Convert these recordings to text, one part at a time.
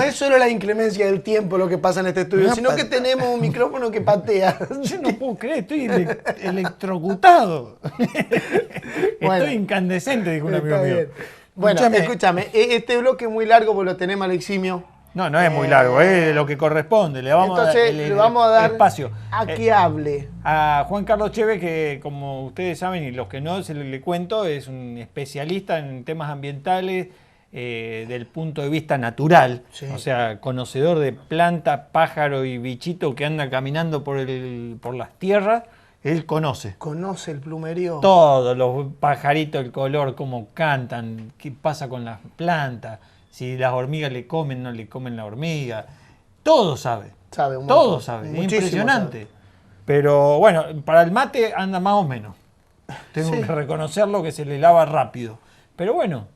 es solo la inclemencia del tiempo lo que pasa en este estudio, sino que tenemos un micrófono que patea. Yo no puedo creer, estoy electrocutado. Bueno, estoy incandescente, dijo un amigo está mío. bien. Bueno, escúchame, este bloque es muy largo porque lo tenemos al eximio. No es muy largo, es lo que corresponde. Le vamos le vamos a dar espacio a que hable. A Juan Carlos Cheve, que como ustedes saben y los que no, se le cuento, es un especialista en temas ambientales del punto de vista natural. Sí. O sea, conocedor de planta, pájaro y bichito que anda caminando por las tierras. Él conoce. Conoce el plumerío. Todos los pajaritos, el color, cómo cantan, qué pasa con las plantas. Si las hormigas le comen, no le comen la hormiga. Todo sabe. Todo sabe. Es impresionante. Sabe. Pero bueno, para el mate anda más o menos. Tengo que reconocerlo, que se le lava rápido. Pero bueno,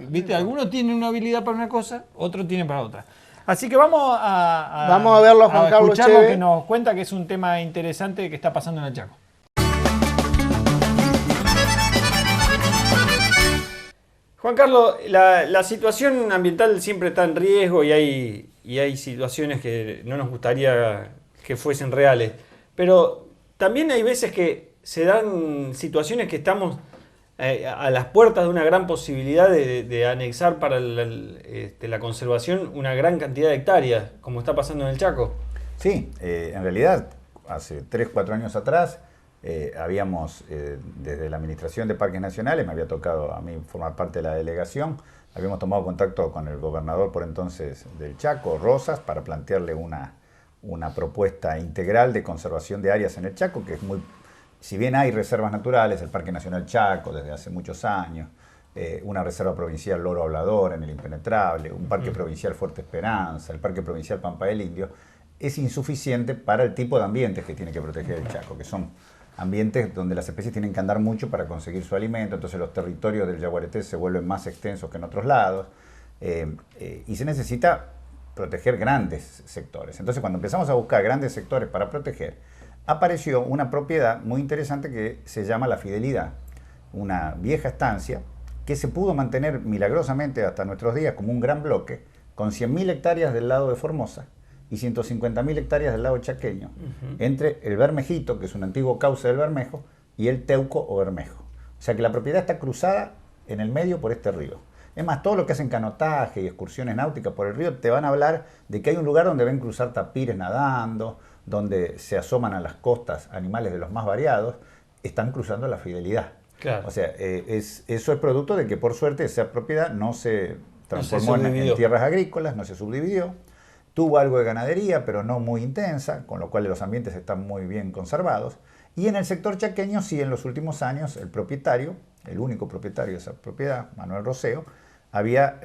¿viste? Algunos tienen una habilidad para una cosa, otros tienen para otra. Así que vamos a verlo a Juan Carlos escuchar lo Cheve, que nos cuenta, que es un tema interesante que está pasando en el Chaco. Juan Carlos, la situación ambiental siempre está en riesgo y hay situaciones que no nos gustaría que fuesen reales, pero también hay veces que se dan situaciones que estamos a las puertas de una gran posibilidad de anexar para la conservación una gran cantidad de hectáreas, como está pasando en el Chaco. Sí, en realidad hace 3-4 años atrás habíamos, desde la Administración de Parques Nacionales, me había tocado a mí formar parte de la delegación, habíamos tomado contacto con el gobernador por entonces del Chaco, Rosas, para plantearle una propuesta integral de conservación de áreas en el Chaco, que es muy, si bien hay reservas naturales, el Parque Nacional Chaco desde hace muchos años, una reserva provincial Loro Hablador en el Impenetrable, un parque provincial Fuerte Esperanza, el Parque Provincial Pampa del Indio, es insuficiente para el tipo de ambientes que tiene que proteger el Chaco, que son ambientes donde las especies tienen que andar mucho para conseguir su alimento, entonces los territorios del yaguareté se vuelven más extensos que en otros lados, y se necesita proteger grandes sectores. Entonces, cuando empezamos a buscar grandes sectores para proteger, apareció una propiedad muy interesante que se llama La Fidelidad, una vieja estancia que se pudo mantener milagrosamente hasta nuestros días como un gran bloque, con 100.000 hectáreas del lado de Formosa y 150.000 hectáreas del lado chaqueño, entre el Bermejito, que es un antiguo cauce del Bermejo, y el Teuco o Bermejo. O sea que la propiedad está cruzada en el medio por este río. Es más, todo lo que hacen canotaje y excursiones náuticas por el río te van a hablar de que hay un lugar donde ven cruzar tapires nadando, donde se asoman a las costas animales de los más variados, están cruzando La Fidelidad. Claro. O sea, eso es producto de que por suerte esa propiedad no se transformó en tierras agrícolas, no se subdividió. Tuvo algo de ganadería, pero no muy intensa, con lo cual los ambientes están muy bien conservados. Y en el sector chaqueño, sí, en los últimos años, el propietario, el único propietario de esa propiedad, Manuel Roseo, había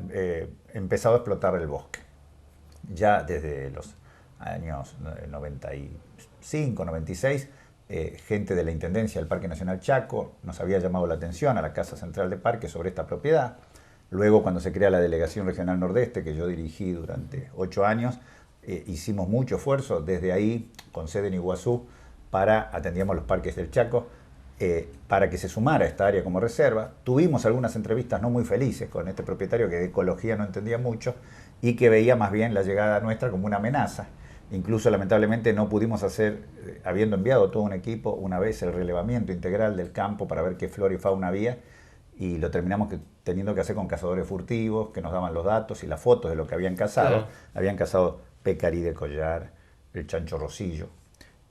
empezado a explotar el bosque. Ya desde los años 95, 96, gente de la Intendencia del Parque Nacional Chaco nos había llamado la atención a la Casa Central de Parque sobre esta propiedad. Luego, cuando se crea la Delegación Regional Nordeste, que yo dirigí durante 8 años, hicimos mucho esfuerzo desde ahí, con sede en Iguazú, atendíamos los parques del Chaco, para que se sumara a esta área como reserva. Tuvimos algunas entrevistas no muy felices con este propietario que de ecología no entendía mucho y que veía más bien la llegada nuestra como una amenaza. Incluso, lamentablemente, no pudimos hacer, habiendo enviado todo un equipo, una vez el relevamiento integral del campo para ver qué flora y fauna había, y lo terminamos teniendo que hacer con cazadores furtivos que nos daban los datos y las fotos de lo que habían cazado. Claro. Habían cazado pecarí de collar, el chancho rosillo,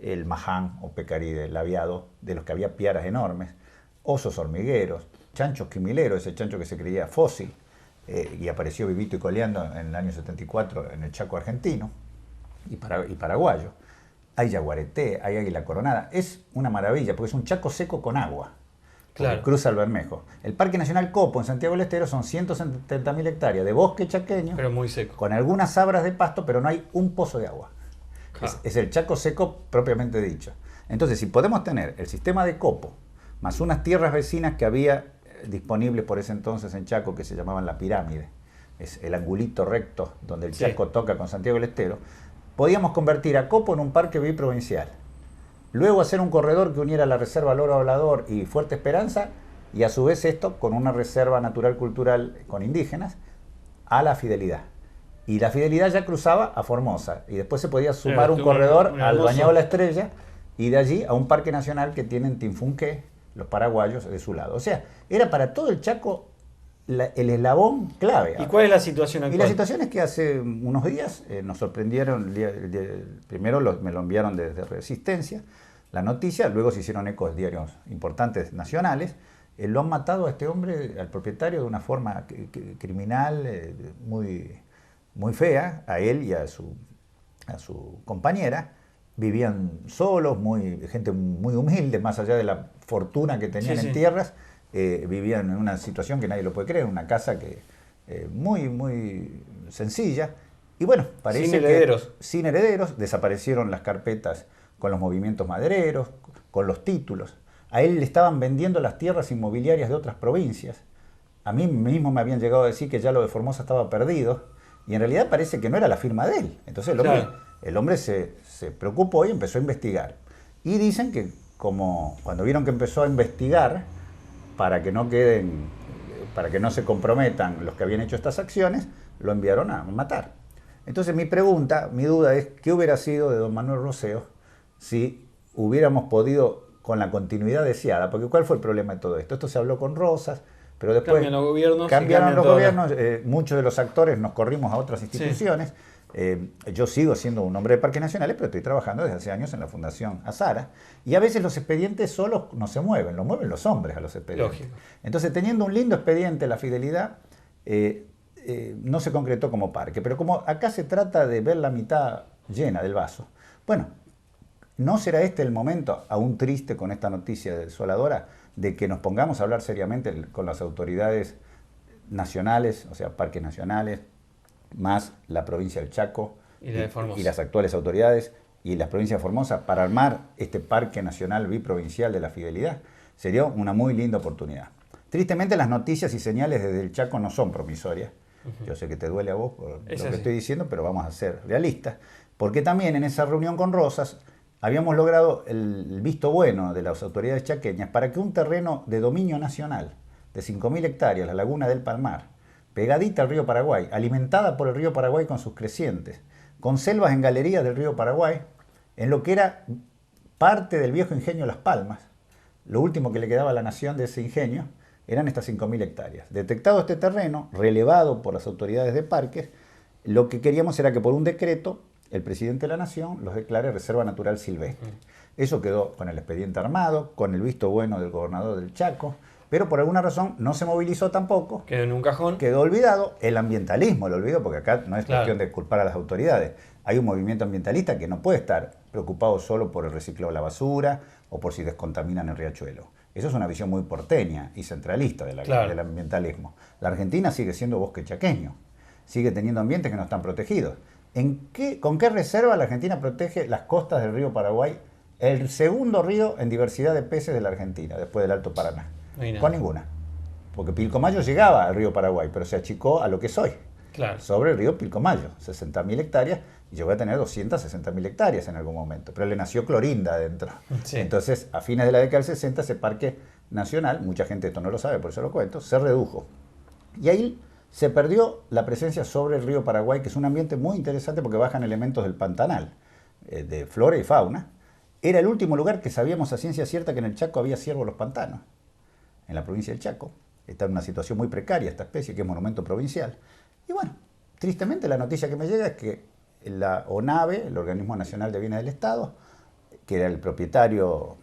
el maján o pecarí de labiado, de los que había piaras enormes, osos hormigueros, chanchos quimileros, ese chancho que se creía fósil y apareció vivito y coleando en el año 74 en el Chaco argentino y paraguayo. Hay yaguareté, hay águila coronada. Es una maravilla porque es un Chaco seco con agua. Claro. Cruza el Bermejo. El Parque Nacional Copo en Santiago del Estero son 170.000 hectáreas de bosque chaqueño, pero muy seco, con algunas sabras de pasto, pero no hay un pozo de agua. Claro. Es el Chaco seco propiamente dicho. Entonces, si podemos tener el sistema de Copo, más unas tierras vecinas que había disponibles por ese entonces en Chaco, que se llamaban La Pirámide, es el angulito recto donde el Chaco toca con Santiago del Estero, podíamos convertir a Copo en un parque biprovincial. Luego hacer un corredor que uniera la reserva Loro Hablador y Fuerte Esperanza, y a su vez esto con una reserva natural cultural con indígenas, a La Fidelidad. y la Fidelidad ya cruzaba a Formosa, y después se podía sumar un corredor al Bañado La Estrella, y de allí a un parque nacional que tienen Tinfunqué, los paraguayos, de su lado. O sea, era para todo el Chaco el eslabón clave. ¿Y cuál es la situación actual? Y la situación es que hace unos días nos sorprendieron, primero me lo enviaron desde Resistencia, la noticia, luego se hicieron ecos de diarios importantes nacionales, lo han matado a este hombre, al propietario, de una forma criminal muy fea, a él y a su compañera. Vivían solos, gente muy humilde, más allá de la fortuna que tenían en tierras. Vivían en una situación que nadie lo puede creer, una casa muy sencilla. Y bueno, parece sin herederos, desaparecieron las carpetas con los movimientos madereros, con los títulos. A él le estaban vendiendo las tierras inmobiliarias de otras provincias. A mí mismo me habían llegado a decir que ya lo de Formosa estaba perdido, y en realidad parece que no era la firma de él. Entonces el hombre se preocupó y empezó a investigar. Y dicen que cuando vieron que empezó a investigar, para que no se comprometan los que habían hecho estas acciones, lo enviaron a matar. Entonces mi duda es, ¿qué hubiera sido de don Manuel Roseo si hubiéramos podido, con la continuidad deseada? Porque ¿cuál fue el problema de todo esto? Esto se habló con Rosas, pero después cambiaron los gobiernos, muchos de los actores nos corrimos a otras instituciones. Yo sigo siendo un hombre de Parques Nacionales, pero estoy trabajando desde hace años en la Fundación Azara, y a veces los expedientes solos no se mueven, lo mueven los hombres a los expedientes. Lógico. Entonces, teniendo un lindo expediente, la Fidelidad no se concretó como parque, pero como acá se trata de ver la mitad llena del vaso, bueno, ¿no será este el momento, aún triste con esta noticia desoladora, de que nos pongamos a hablar seriamente con las autoridades nacionales, o sea, parques nacionales, más la provincia del Chaco y las actuales autoridades y las provincias de Formosa, para armar este Parque Nacional Biprovincial de la Fidelidad? Sería una muy linda oportunidad. Tristemente, las noticias y señales desde el Chaco no son promisorias. Yo sé que te duele a vos por lo que estoy diciendo, pero vamos a ser realistas, porque también en esa reunión con Rosas habíamos logrado el visto bueno de las autoridades chaqueñas para que un terreno de dominio nacional de 5.000 hectáreas, la Laguna del Palmar, pegadita al río Paraguay, alimentada por el río Paraguay con sus crecientes, con selvas en galerías del río Paraguay, en lo que era parte del viejo ingenio Las Palmas. Lo último que le quedaba a la nación de ese ingenio eran estas 5.000 hectáreas. Detectado este terreno, relevado por las autoridades de parques, lo que queríamos era que por un decreto el presidente de la nación los declare Reserva Natural Silvestre. Eso quedó con el expediente armado, con el visto bueno del gobernador del Chaco, pero por alguna razón no se movilizó tampoco. Quedó en un cajón. Quedó olvidado. El ambientalismo lo olvidó, porque acá no es cuestión de culpar a las autoridades. Hay un movimiento ambientalista que no puede estar preocupado solo por el reciclado de la basura o por si descontaminan el riachuelo. Eso es una visión muy porteña y centralista del ambientalismo. La Argentina sigue siendo bosque chaqueño. Sigue teniendo ambientes que no están protegidos. ¿Con qué reserva la Argentina protege las costas del río Paraguay? El segundo río en diversidad de peces de la Argentina, después del Alto Paraná. Con ninguna. Porque Pilcomayo llegaba al río Paraguay, pero se achicó a lo que soy. Sobre el río Pilcomayo, 60.000 hectáreas, y yo voy a tener 260.000 hectáreas en algún momento. Pero le nació Clorinda adentro. Entonces, a fines de la década del 60, ese parque nacional, mucha gente esto no lo sabe, por eso lo cuento, se redujo. Y ahí se perdió la presencia sobre el río Paraguay, que es un ambiente muy interesante porque bajan elementos del Pantanal, de flora y fauna. Era el último lugar que sabíamos a ciencia cierta que en el Chaco había ciervos los pantanos. En la provincia del Chaco está en una situación muy precaria esta especie, que es monumento provincial. Y bueno, tristemente la noticia que me llega es que la ONAVE, el Organismo Nacional de Bienes del Estado, que era el propietario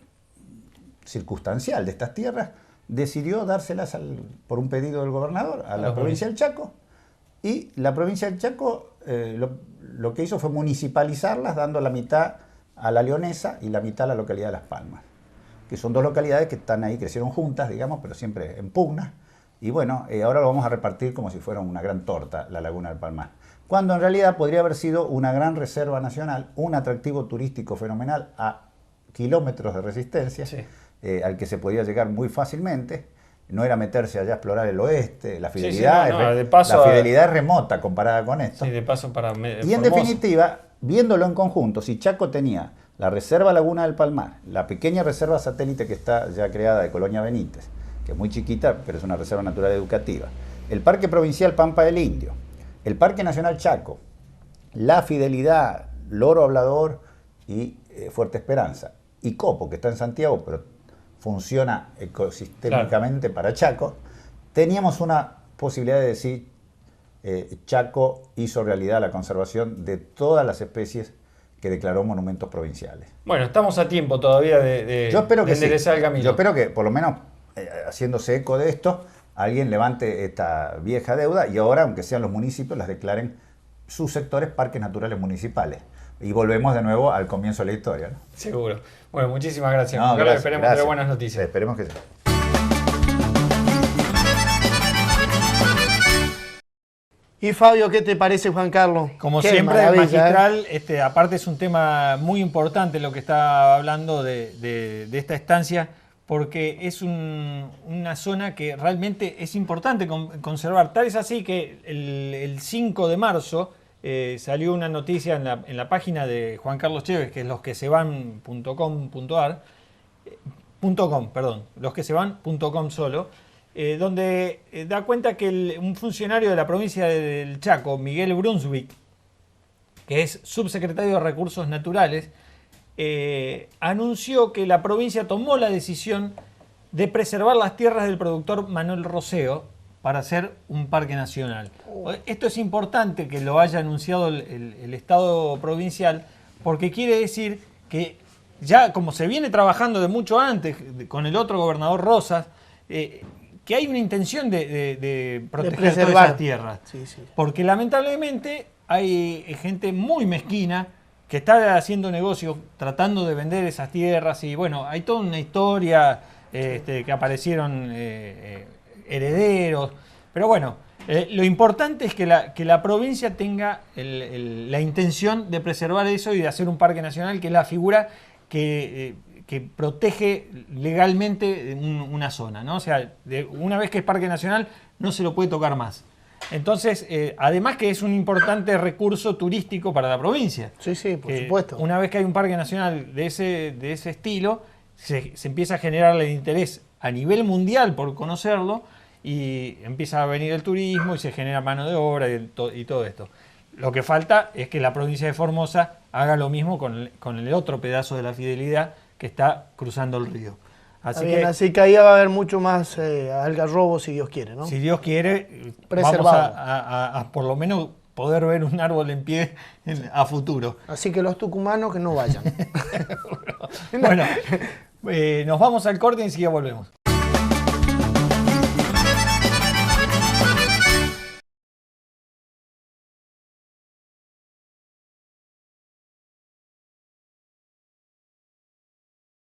circunstancial de estas tierras, decidió dárselas por un pedido del gobernador a la provincia del Chaco, y la provincia del Chaco lo que hizo fue municipalizarlas, dando la mitad a La Leonesa y la mitad a la localidad de Las Palmas, que son dos localidades que están ahí, crecieron juntas, digamos, pero siempre en pugna. Y bueno, ahora lo vamos a repartir como si fuera una gran torta, la Laguna del Palmar. Cuando en realidad podría haber sido una gran reserva nacional, un atractivo turístico fenomenal a kilómetros de resistencia, al que se podía llegar muy fácilmente. No era meterse allá a explorar el oeste, la Fidelidad, la Fidelidad es remota comparada con esto. De paso para y en definitiva, viéndolo en conjunto, si Chaco tenía la Reserva Laguna del Palmar, la pequeña reserva satélite que está ya creada de Colonia Benítez, que es muy chiquita, pero es una reserva natural educativa, el Parque Provincial Pampa del Indio, el Parque Nacional Chaco, La Fidelidad, Loro Hablador y Fuerte Esperanza, y Copo, que está en Santiago, pero funciona ecosistémicamente para Chaco, teníamos una posibilidad de decir, Chaco hizo realidad la conservación de todas las especies que declaró monumentos provinciales. Bueno, estamos a tiempo todavía de enderezar el camino. Yo espero que, por lo menos, haciéndose eco de esto, alguien levante esta vieja deuda y ahora, aunque sean los municipios, las declaren sus sectores parques naturales municipales. Y volvemos de nuevo al comienzo de la historia, ¿no? Seguro. Bueno, muchísimas gracias. No, gracias, esperemos tener buenas noticias. Esperemos que sí. Y Fabio, ¿qué te parece, Juan Carlos? Como siempre, magistral, aparte es un tema muy importante lo que está hablando de esta estancia, porque es una zona que realmente es importante conservar. Tal es así que el 5 de marzo salió una noticia en la página de Juan Carlos Chévez, que es losquesevan.com.ar, losquesevan.com solo, donde da cuenta que un funcionario de la provincia del Chaco, Miguel Brunswick, que es subsecretario de Recursos Naturales, anunció que la provincia tomó la decisión de preservar las tierras del productor Manuel Roseo para hacer un parque nacional. Esto es importante que lo haya anunciado el Estado provincial, porque quiere decir que ya como se viene trabajando de mucho antes con el otro gobernador Rosas, que hay una intención de proteger todas esas tierras. Sí, sí. Porque lamentablemente hay gente muy mezquina que está haciendo negocios tratando de vender esas tierras y bueno, hay toda una historia que aparecieron herederos. Pero bueno, lo importante es que la provincia tenga la intención de preservar eso y de hacer un parque nacional, que es la figura que protege legalmente una zona, ¿no? O sea, una vez que es parque nacional no se lo puede tocar más. Entonces, además que es un importante recurso turístico para la provincia. Sí, sí, por supuesto. Una vez que hay un parque nacional de ese estilo, se empieza a generar el interés a nivel mundial por conocerlo y empieza a venir el turismo y se genera mano de obra y todo esto. Lo que falta es que la provincia de Formosa haga lo mismo con el otro pedazo de La Fidelidad que está cruzando el río. Así que ahí va a haber mucho más algarrobo, si Dios quiere, ¿no? Si Dios quiere, vamos a por lo menos poder ver un árbol en pie a futuro. Así que los tucumanos que no vayan. Bueno, nos vamos al corte y enseguida volvemos.